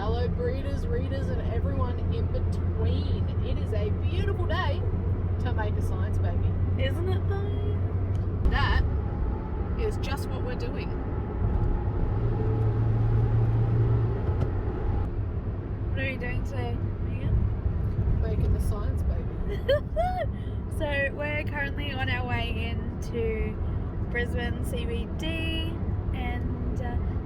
fellow breeders, readers, and everyone in between. It is a beautiful day to make a science baby. Isn't it though? That is just what we're doing. What are we doing today, Megan? Making the science baby. So we're currently on our way into Brisbane CBD, and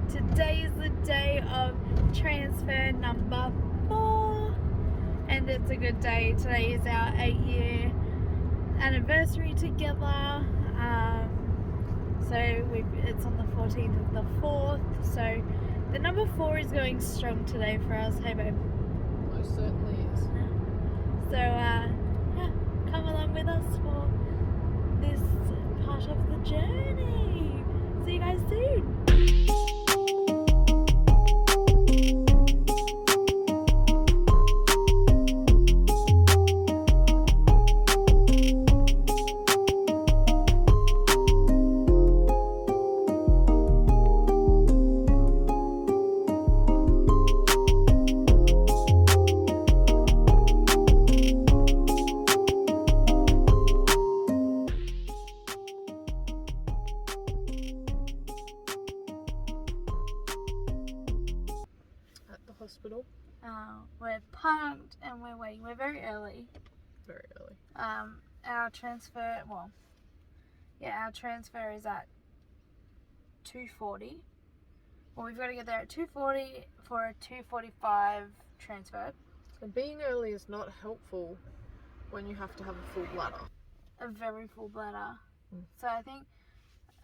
today is the day of transfer number 4, and it's a good day. Today is our 8-year anniversary together. So it's on the 14th of the 4th, so the number 4 is going strong today for us. Hey babe? Most certainly is. So yeah, come along with us for this part of the journey. See you guys soon. Hospital. We're parked and we're waiting. We're very early. Very early. Our transfer is at 2:40. Well, we've got to get there at 2:40 for a 2:45 transfer. And being early is not helpful when you have to have a full bladder. A very full bladder. So I think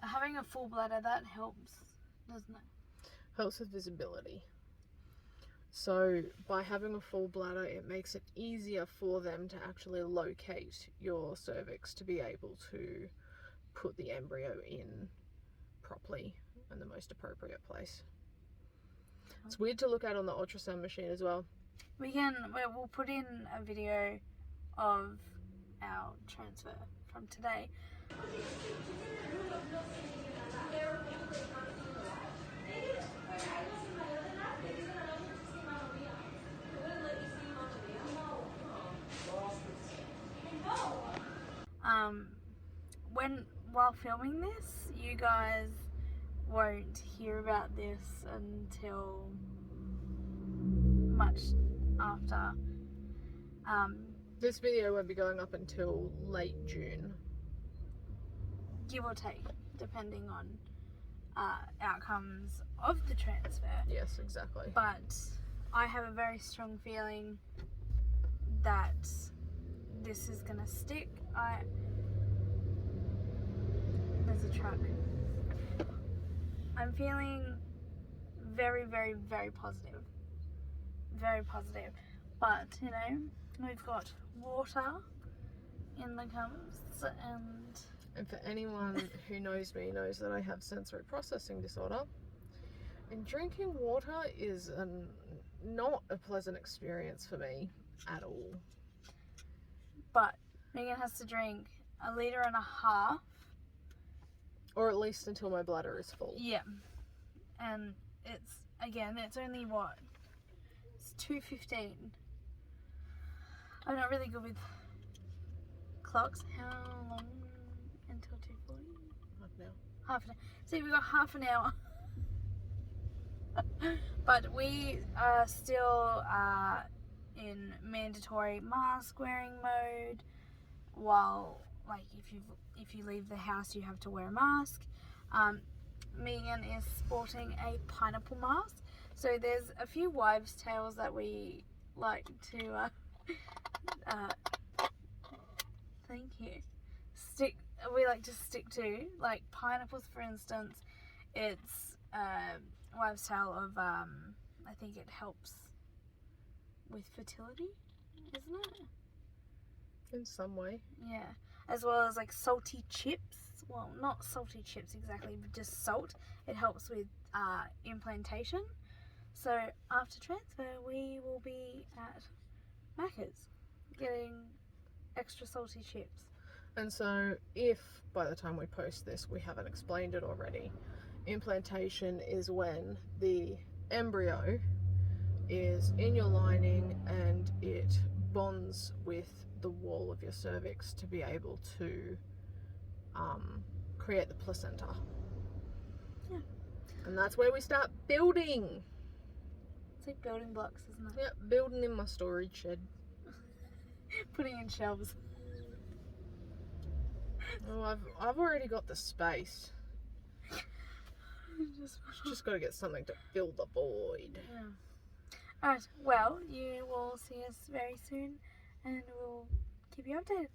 having a full bladder, that helps, doesn't it? Helps with visibility. So by having a full bladder, it makes it easier for them to actually locate your cervix to be able to put the embryo in properly in the most appropriate place. It's weird to look at on the ultrasound machine as well. We'll put in a video of our transfer from today. While filming this, you guys won't hear about this until much after. This video won't be going up until late June. Give or take, depending on outcomes of the transfer. Yes, exactly. But I have a very strong feeling that this is gonna stick. There's a truck. I'm feeling very, very, very positive. Very positive. But, you know, we've got water in the cups, And for anyone who knows me knows that I have sensory processing disorder. And drinking water is not a pleasant experience for me at all. But Megan has to drink 1.5 litres. Or at least until my bladder is full. Yeah. And it's only what? It's 2:15. I'm not really good with clocks. How long until 2:40? Half an hour. See, we've got half an hour. But we are still in mandatory mask wearing mode, while if you leave the house you have to wear a mask. Megan is sporting a pineapple mask, so there's a few wives' tales that we like to thank you stick to, like pineapples, for instance. It's wives' tale of I think it helps with fertility, isn't it? In some way. Yeah. As well as like salty chips. Well, not salty chips exactly, but just salt. It helps with implantation. So after transfer, we will be at Macca's getting extra salty chips. And so if by the time we post this we haven't explained it already, implantation is when the embryo is in your lining and it bonds with the wall of your cervix to be able to create the placenta. Yeah. And that's where we start building. It's like building blocks, isn't it? Yep, building in my storage shed. Putting in shelves. Oh, I've already got the space. Just got to get something to fill the void. Yeah. Alright, well, you will see us very soon and we'll keep you updated.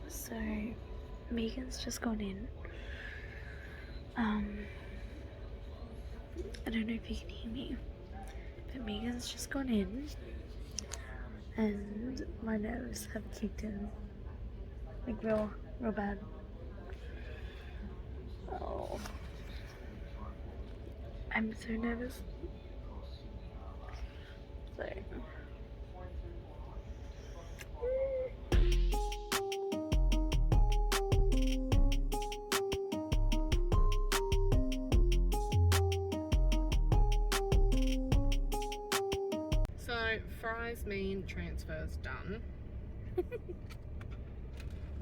So, Megan's just gone in. I don't know if you can hear me, but Megan's just gone in and my nerves have kicked in. Like real bad. Oh. I'm so nervous. So. So, fries mean transfer's done.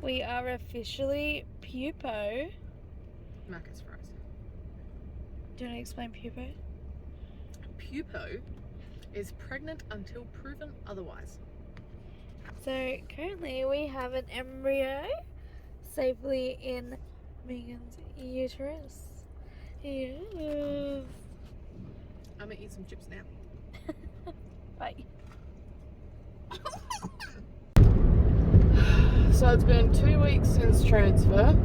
We are officially pupo. Macca's fries. Do you want to explain pupo? Pupo is pregnant until proven otherwise. So currently we have an embryo safely in Megan's uterus. Yes. I'm gonna eat some chips now. Bye. So it's been 2 weeks since transfer,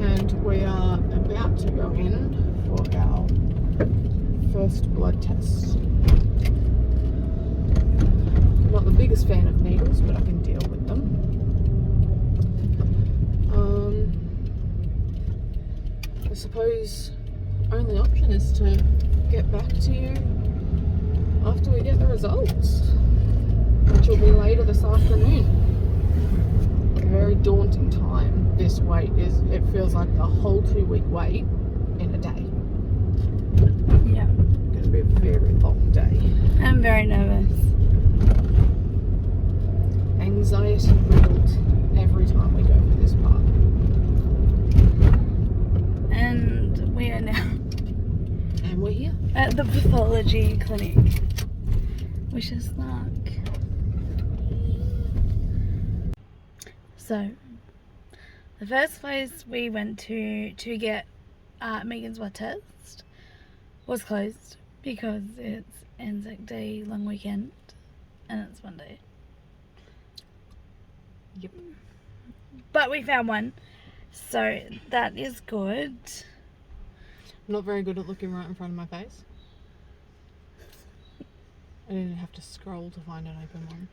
and we are about to go in for our first blood test. I'm not the biggest fan of needles, but I can deal with them. I suppose only option is to get back to you after we get the results, which will be later this afternoon. A very daunting time. This wait it feels like a whole 2-week wait in a day. Yeah. It's gonna be a very long day. I'm very nervous. Anxiety riddled every time we go for this part. And we are now And we're here. at the pathology clinic. Wish us luck. So, the first place we went to get Megan's blood test was closed because it's Anzac Day long weekend and it's Monday. Yep. But we found one, so that is good. I'm not very good at looking right in front of my face. I didn't have to scroll to find an open one.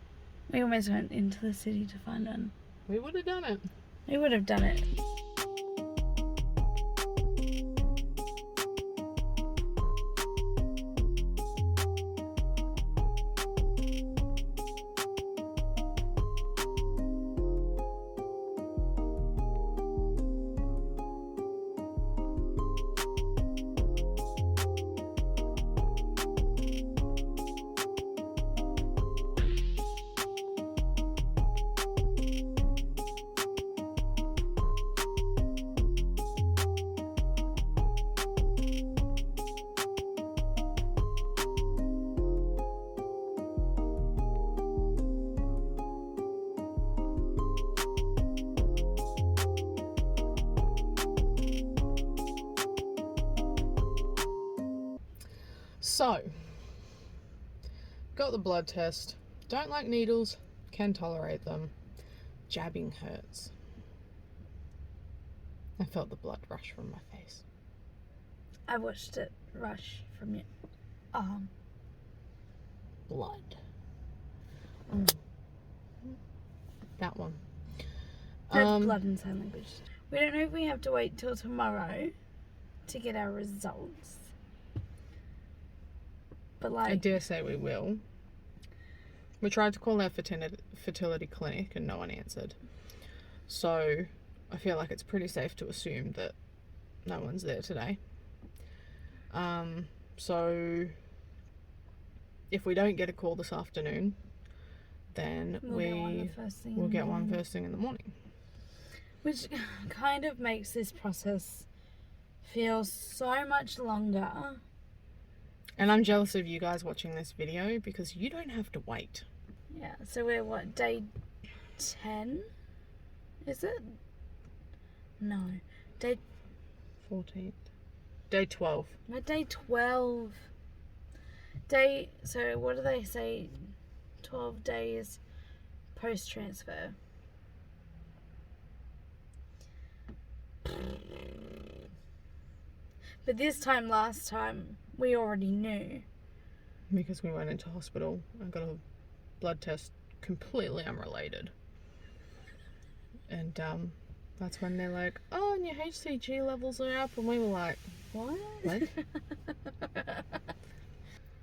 We almost went into the city to find one. We would have done it. We would have done it. So, got the blood test. Don't like needles, can tolerate them. Jabbing hurts. I felt the blood rush from my face. I watched it rush from your arm. Blood. That one. That's blood in sign language. We don't know if we have to wait till tomorrow to get our results. But I dare say we will. We tried to call our fertility clinic and no one answered. So I feel like it's pretty safe to assume that no one's there today. So if we don't get a call this afternoon, then we'll get one first thing in the morning. Which kind of makes this process feel so much longer. And I'm jealous of you guys watching this video because you don't have to wait. Yeah, so we're what, day 10? Is it? No. Day 14th. Day 12. We're day 12. So what do they say? 12 days post-transfer. But this time, last time, we already knew. Because we went into hospital and got a blood test completely unrelated. And that's when they're like, oh, and your HCG levels are up. And we were like, what?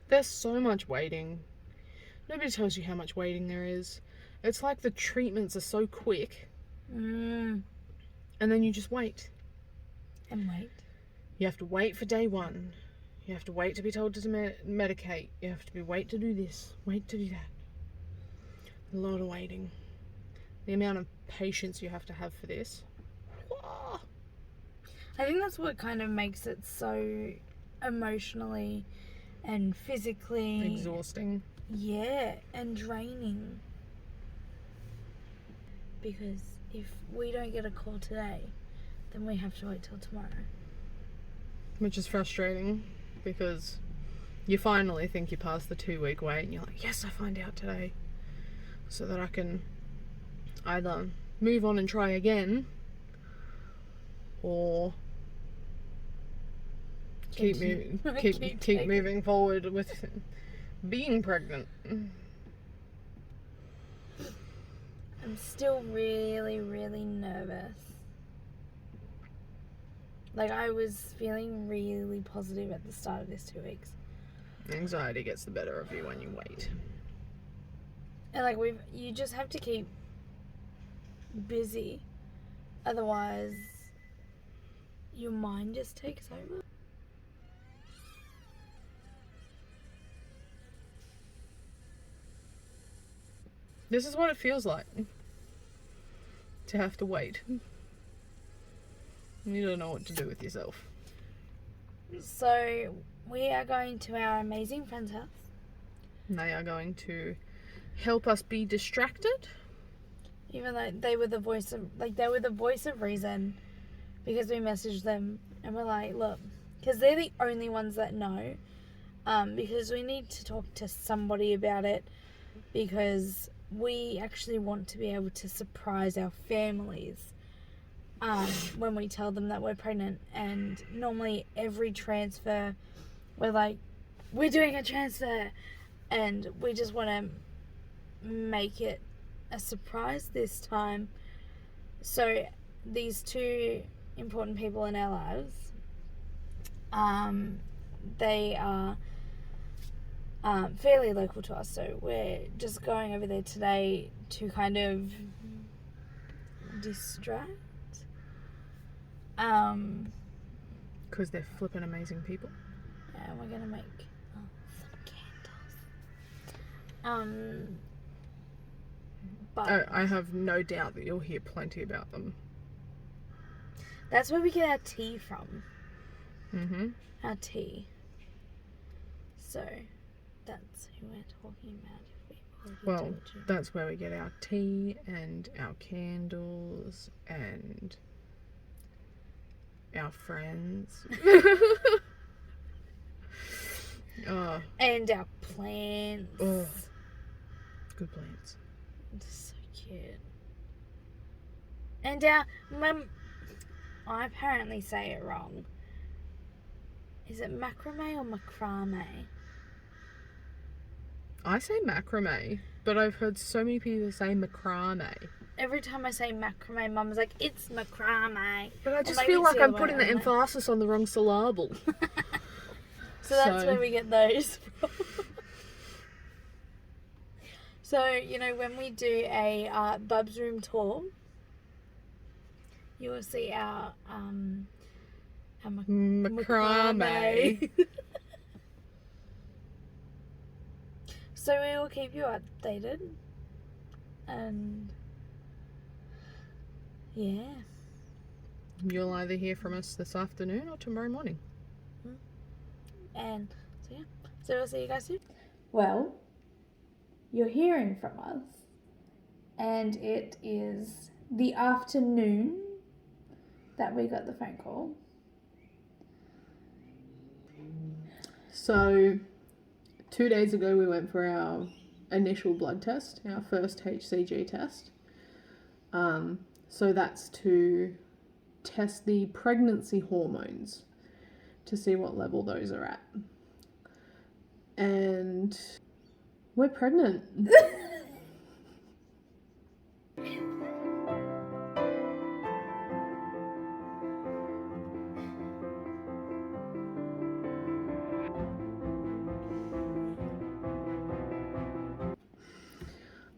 There's so much waiting. Nobody tells you how much waiting there is. It's like the treatments are so quick. And then you just wait. And wait. You have to wait for day 1. You have to wait to be told to medicate. You have to wait to do this. Wait to do that. A lot of waiting. The amount of patience you have to have for this. Whoa. I think that's what kind of makes it so emotionally and physically exhausting. Yeah, and draining. Because if we don't get a call today, then we have to wait till tomorrow. Which is frustrating because you finally think you passed the 2-week wait and you're like, yes, I find out today. So that I can either move on and try again or keep moving forward with being pregnant. I'm still really, really nervous. Like, I was feeling really positive at the start of this 2 weeks. Anxiety gets the better of you when you wait. And like, you just have to keep busy. Otherwise, your mind just takes over. This is what it feels like to have to wait. You don't know what to do with yourself. So we are going to our amazing friend's house. They are going to help us be distracted. Even though they were the voice of reason, because we messaged them and we're like, look, because they're the only ones that know, because we need to talk to somebody about it, because we actually want to be able to surprise our families when we tell them that we're pregnant. And normally every transfer, we're like, we're doing a transfer, and we just want to make it a surprise this time. So these two important people in our lives, they are fairly local to us, so we're just going over there today to kind of distract. Because they're flipping amazing people. And we're gonna make some candles. But I have no doubt that you'll hear plenty about them. that's where we get our tea from. Our tea. So that's who we're talking about. Well, that's where we get our tea and our candles and our friends. And our plants. Oh, good plants. It's so cute. And our I apparently say it wrong. Is it macrame or macrame? I say macrame, but I've heard so many people say macrame. Every time I say macrame, Mum's like, it's macrame. But I just feel like I'm putting the emphasis on the wrong syllable. So that's where we get those from. So, you know, when we do a Bub's room tour, you will see our macrame. So we will keep you updated. And yeah. You'll either hear from us this afternoon or tomorrow morning. And so yeah. So we'll see you guys soon. Well, you're hearing from us. And it is the afternoon that we got the phone call. So 2 days ago we went for our initial blood test, our first HCG test. So that's to test the pregnancy hormones to see what level those are at. And we're pregnant.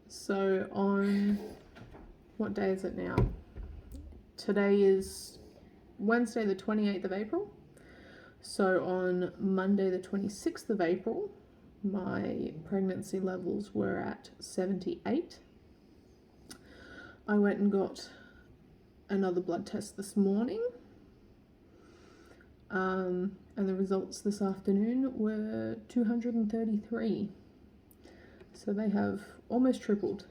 So on, what day is it now? Today is Wednesday the 28th of April. So on Monday the 26th of April, my pregnancy levels were at 78. I went and got another blood test this morning. And the results this afternoon were 233. So they have almost tripled.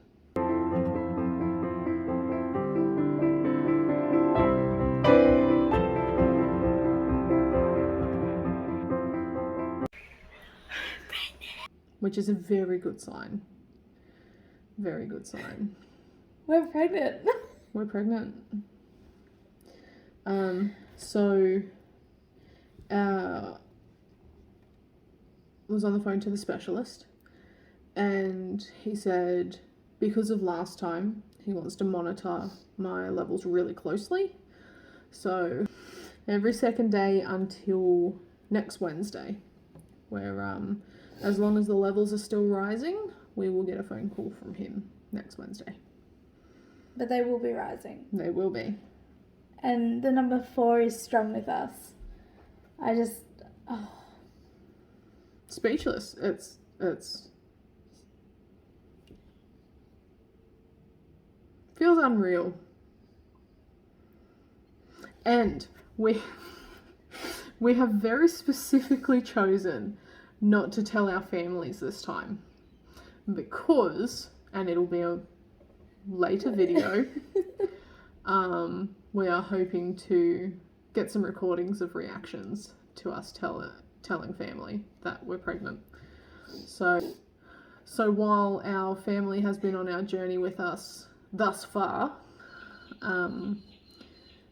Which is a very good sign. Very good sign. We're pregnant. We're pregnant. So was on the phone to the specialist, and he said because of last time, he wants to monitor my levels really closely. So every second day until next Wednesday, where as long as the levels are still rising, we will get a phone call from him next Wednesday. But they will be rising. They will be. And the number 4 is strong with us. I just, speechless. It's feels unreal. And we have very specifically chosen not to tell our families this time, because, and it'll be a later video, we are hoping to get some recordings of reactions to us telling family that we're pregnant. So while our family has been on our journey with us thus far,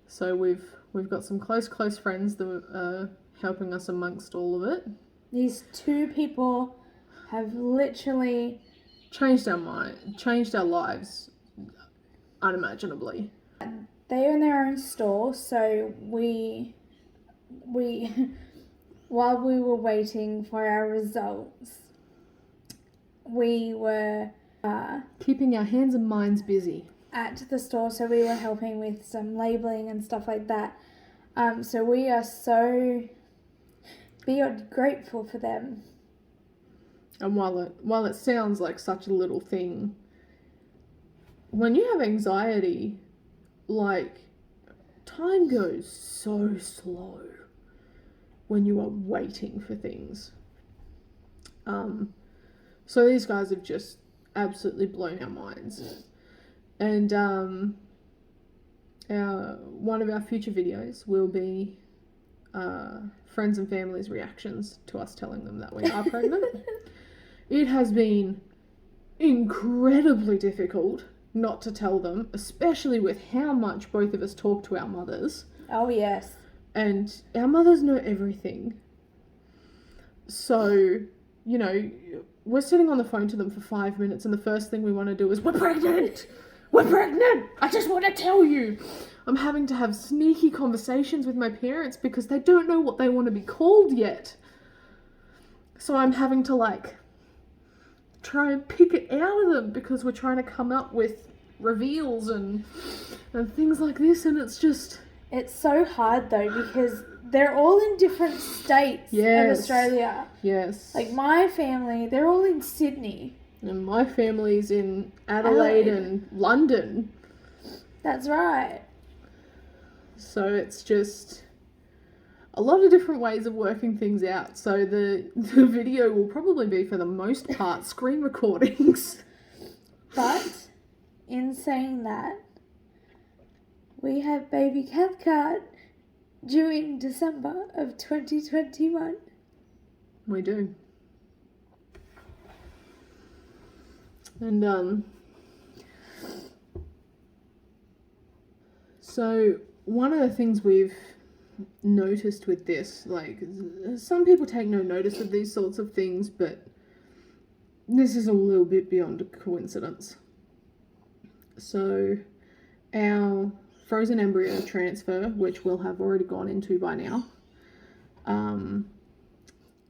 so we've got some close friends that are helping us amongst all of it. These 2 people have literally changed our lives unimaginably. They own their own store, so we while we were waiting for our results, we were keeping our hands and minds busy at the store, so we were helping with some labeling and stuff like that. So we are so beyond grateful for them. And while it sounds like such a little thing, when you have anxiety, like, time goes so slow when you are waiting for things. So these guys have just absolutely blown our minds. And one of our future videos will be friends and family's reactions to us telling them that we are pregnant. It has been incredibly difficult not to tell them, especially with how much both of us talk to our mothers. Oh, yes. And our mothers know everything. So, you know, we're sitting on the phone to them for 5 minutes, and the first thing we want to do is, we're pregnant! We're pregnant! I just want to tell you! I'm having to have sneaky conversations with my parents because they don't know what they want to be called yet. So I'm having to, like, try and pick it out of them because we're trying to come up with reveals and things like this, and it's just... It's so hard, though, because they're all in different states of Australia. Yes. Like, my family, they're all in Sydney. And my family's in Adelaide and London. That's right. So it's just a lot of different ways of working things out. So the video will probably be, for the most part, screen recordings. But, in saying that, we have baby Cathcart due in December of 2021. We do. And, so one of the things we've noticed with this, like, some people take no notice of these sorts of things, but this is a little bit beyond a coincidence. So our frozen embryo transfer, which we'll have already gone into by now,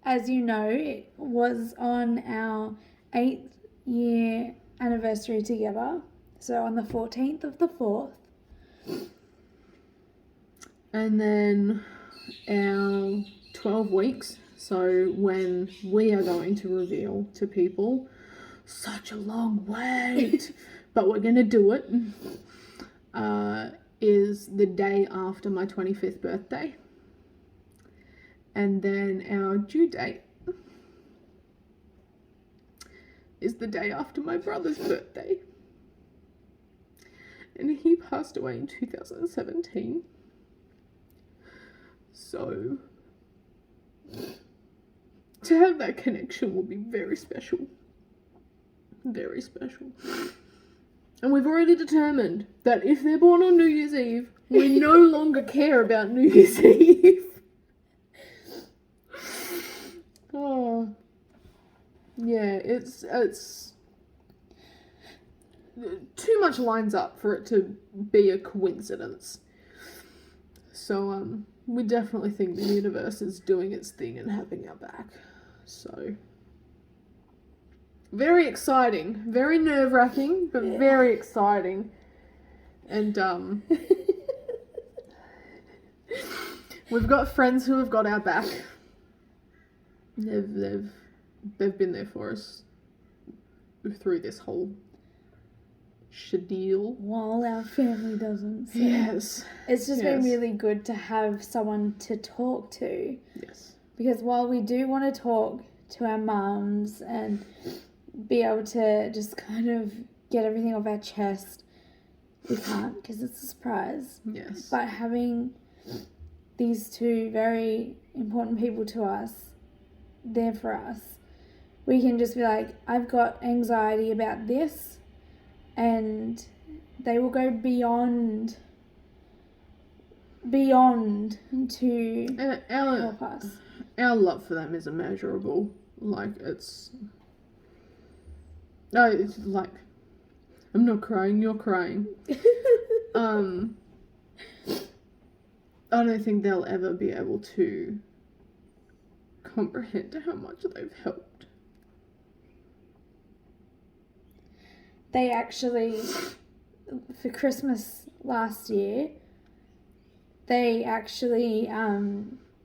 as you know, it was on our 8th year anniversary together, so on the 14th of the 4th. And then our 12 weeks, so when we are going to reveal to people, such a long wait, but we're going to do it, is the day after my 25th birthday. And then our due date is the day after my brother's birthday. And he passed away in 2017. So to have that connection will be very special. Very special. And we've already determined that if they're born on New Year's Eve, we no longer care about New Year's Eve. Oh. Yeah, it's too much lines up for it to be a coincidence. So, we definitely think the universe is doing its thing and having our back. So, very exciting. Very nerve-wracking, but very exciting. And, we've got friends who have got our back. They've been there for us through this whole shadeal. While our family doesn't. So yes. It's just been really good to have someone to talk to. Yes. Because while we do want to talk to our mums and be able to just kind of get everything off our chest, we can't because it's a surprise. Yes. But having these two very important people to us there for us, we can just be like, I've got anxiety about this, and they will go beyond to help us. Our love for them is immeasurable. Like, it's like, I'm not crying, you're crying. I don't think they'll ever be able to comprehend how much they've helped. They actually, for Christmas last year, they actually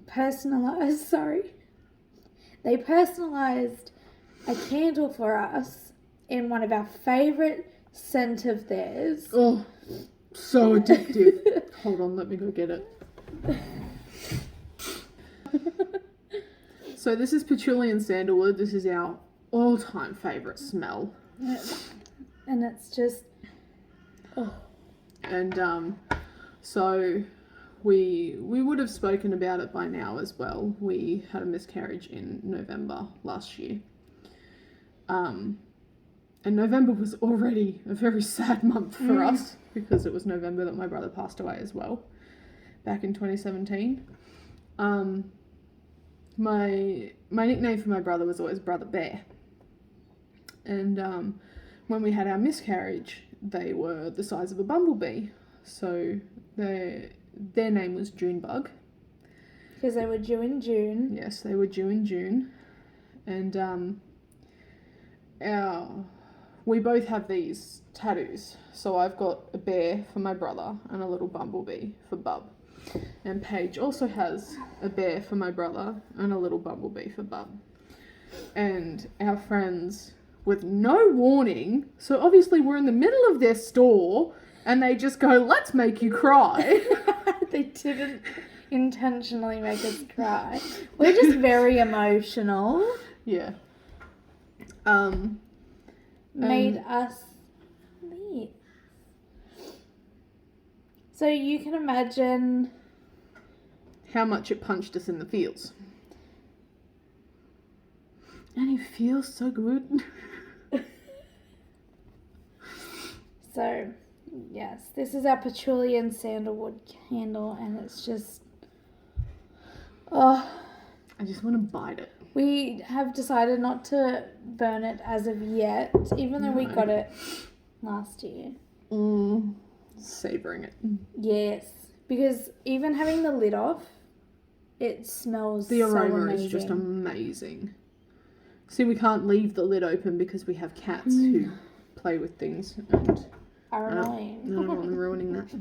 personalised a candle for us in one of our favourite scent of theirs. Oh, so addictive. Hold on, let me go get it. So this is patchouli and sandalwood. This is our all-time favourite smell. And it's just... Oh. And so we would have spoken about it by now as well. We had a miscarriage in November last year. And November was already a very sad month for us because it was November that my brother passed away as well, back in 2017. my nickname for my brother was always Brother Bear. And when we had our miscarriage, they were the size of a bumblebee. So their name was Junebug. Because they were due in June. Yes, they were due in June. And we both have these tattoos. So I've got a bear for my brother and a little bumblebee for Bub. And Paige also has a bear for my brother and a little bumblebee for Bub. And our friends, with no warning, so obviously we're in the middle of their store and they just go, let's make you cry. They didn't intentionally make us cry. We're just very emotional. Yeah. Made us leave. So you can imagine how much it punched us in the feels. And it feels so good. So, yes, this is our patchouli and sandalwood candle, and it's just, oh, I just want to bite it. we have decided not to burn it as of yet, even though we got it last year. Savouring it. Yes, because even having the lid off, it smells The aroma so amazing. is just amazing. See, we can't leave the lid open because we have cats who play with things and Are annoying. I don't want them ruining that.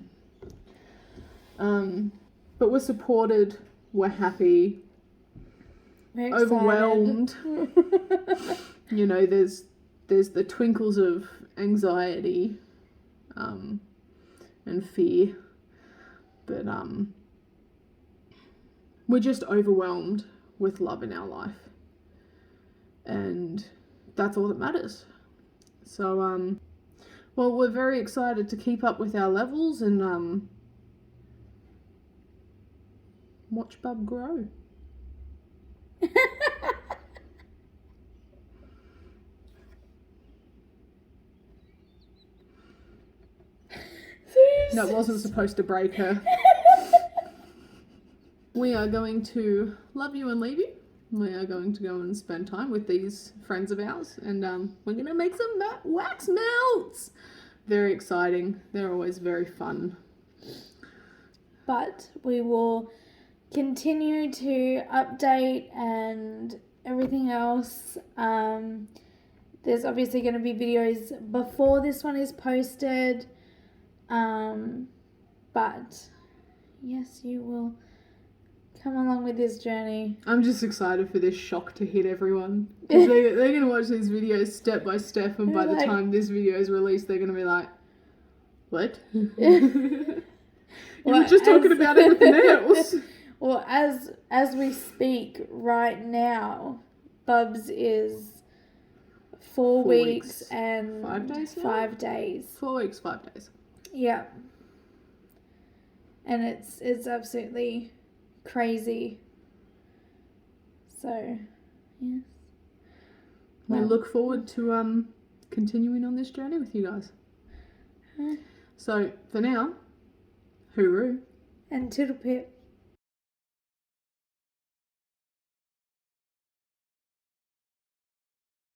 But we're supported, we're happy, We're excited. overwhelmed. You know, there's the twinkles of anxiety and fear, but we're just overwhelmed with love in our life, and that's all that matters. So well, we're very excited to keep up with our levels and watch Bub grow. That wasn't supposed to break her. We are going to love you and leave you. We are going to go and spend time with these friends of ours, and we're going to make some wax melts. Very exciting. They're always very fun. But we will continue to update and everything else. There's obviously going to be videos before this one is posted. But yes, you will come along with this journey. I'm just excited for this shock to hit everyone. Because they're going to watch these videos step by step, and by the time this video is released, they're going to be like, what? You were just talking about everything else. Well, as we speak right now, Bubs is 4 weeks and 5 days now? 5 days. 4 weeks, 5 days. Yeah. And it's absolutely crazy. So, yes. We look forward to continuing on this journey with you guys. So, for now, hooroo. And Toodle Pip.